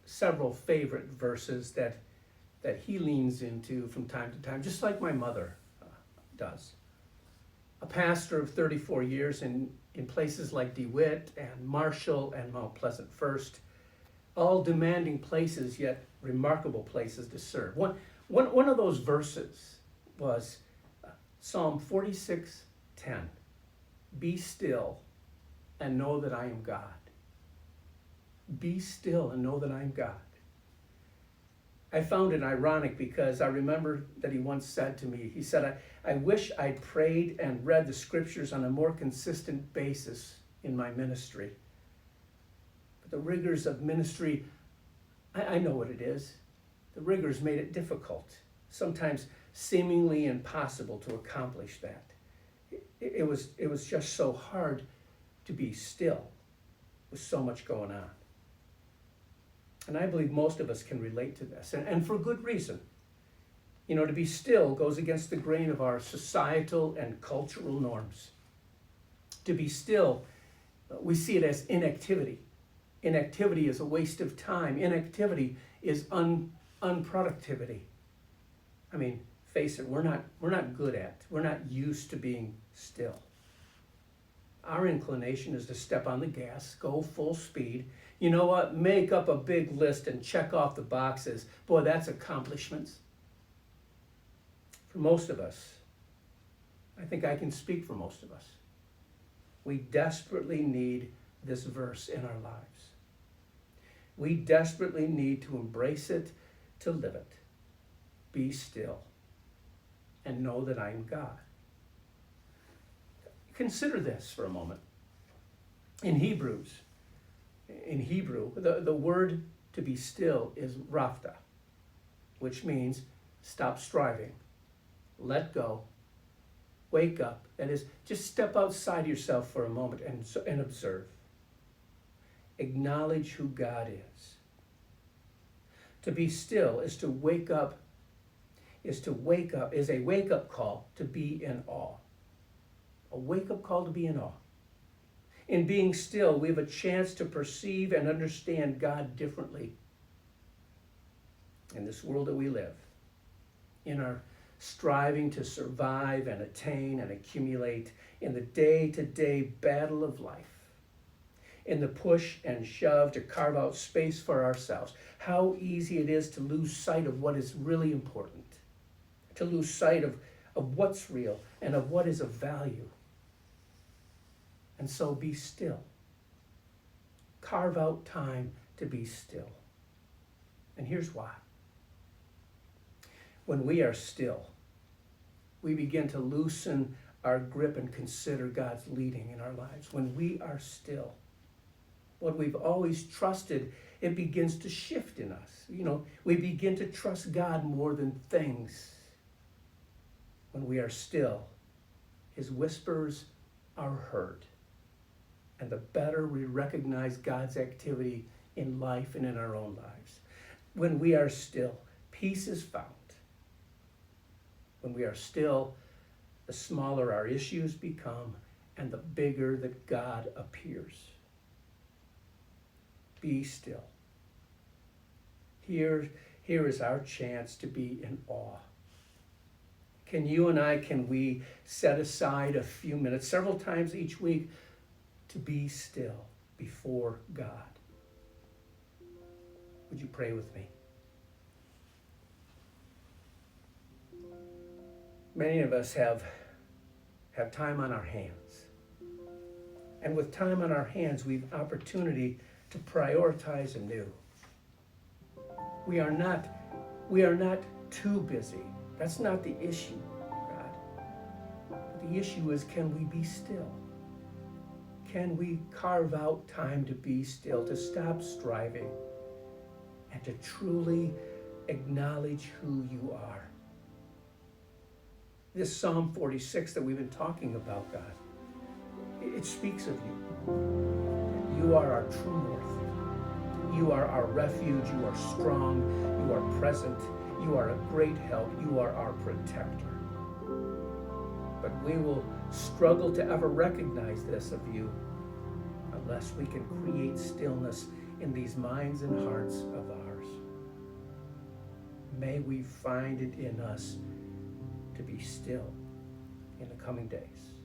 several favorite verses that he leans into from time to time, just like my mother does. A pastor of 34 years in places like DeWitt and Marshall and Mount Pleasant First, all demanding places, yet remarkable places to serve. One of those verses was Psalm 46:10. Be still and know that I am God. Be still and know that I am God. I found it ironic because I remember that he once said to me, he said, I wish I'd prayed and read the scriptures on a more consistent basis in my ministry. But the rigors of ministry, I know what it is. The rigors made it difficult, sometimes seemingly impossible to accomplish that. It was just so hard to be still with so much going on. And I believe most of us can relate to this, and for good reason. You know, to be still goes against the grain of our societal and cultural norms. To be still, we see it as inactivity. Inactivity is a waste of time. Inactivity is unproductivity. I mean, face it, we're not good at, we're not used to being still. Our inclination is to step on the gas, go full speed. You know what? Make up a big list and check off the boxes. Boy, that's accomplishments. For most of us, I think I can speak for most of us, we desperately need this verse in our lives. We desperately need to embrace it, to live it. Be still and know that I am God. Consider this for a moment. In Hebrew, the word to be still is raphtha, which means stop striving, let go, wake up. That is, just step outside yourself for a moment and observe. Acknowledge who God is. To be still is to wake up, is a wake-up call to be in awe. A wake-up call to be in awe. In being still, we have a chance to perceive and understand God differently in this world that we live, in our striving to survive and attain and accumulate, in the day-to-day battle of life, in the push and shove to carve out space for ourselves. How easy it is to lose sight of what is really important, to lose sight of what's real and of what is of value. And so be still. Carve out time to be still. And here's why. When we are still, we begin to loosen our grip and consider God's leading in our lives. When we are still, what we've always trusted, it begins to shift in us. You know, we begin to trust God more than things. When we are still, his whispers are heard. And the better we recognize God's activity in life and in our own lives. When we are still, peace is found. When we are still, the smaller our issues become and the bigger that God appears. Be still. Here is our chance to be in awe. Can we set aside a few minutes, several times each week, to be still before God? Would you pray with me? Many of us have time on our hands. And with time on our hands, we have opportunity to prioritize anew. We are not too busy. That's not the issue, God. The issue is, can we be still? Can we carve out time to be still, to stop striving, and to truly acknowledge who you are? This Psalm 46 that we've been talking about, God, it speaks of you. You are our true north. You are our refuge. You are strong. You are present. You are a great help. You are our protector. But we will struggle to ever recognize this of you unless we can create stillness in these minds and hearts of ours. May we find it in us to be still in the coming days.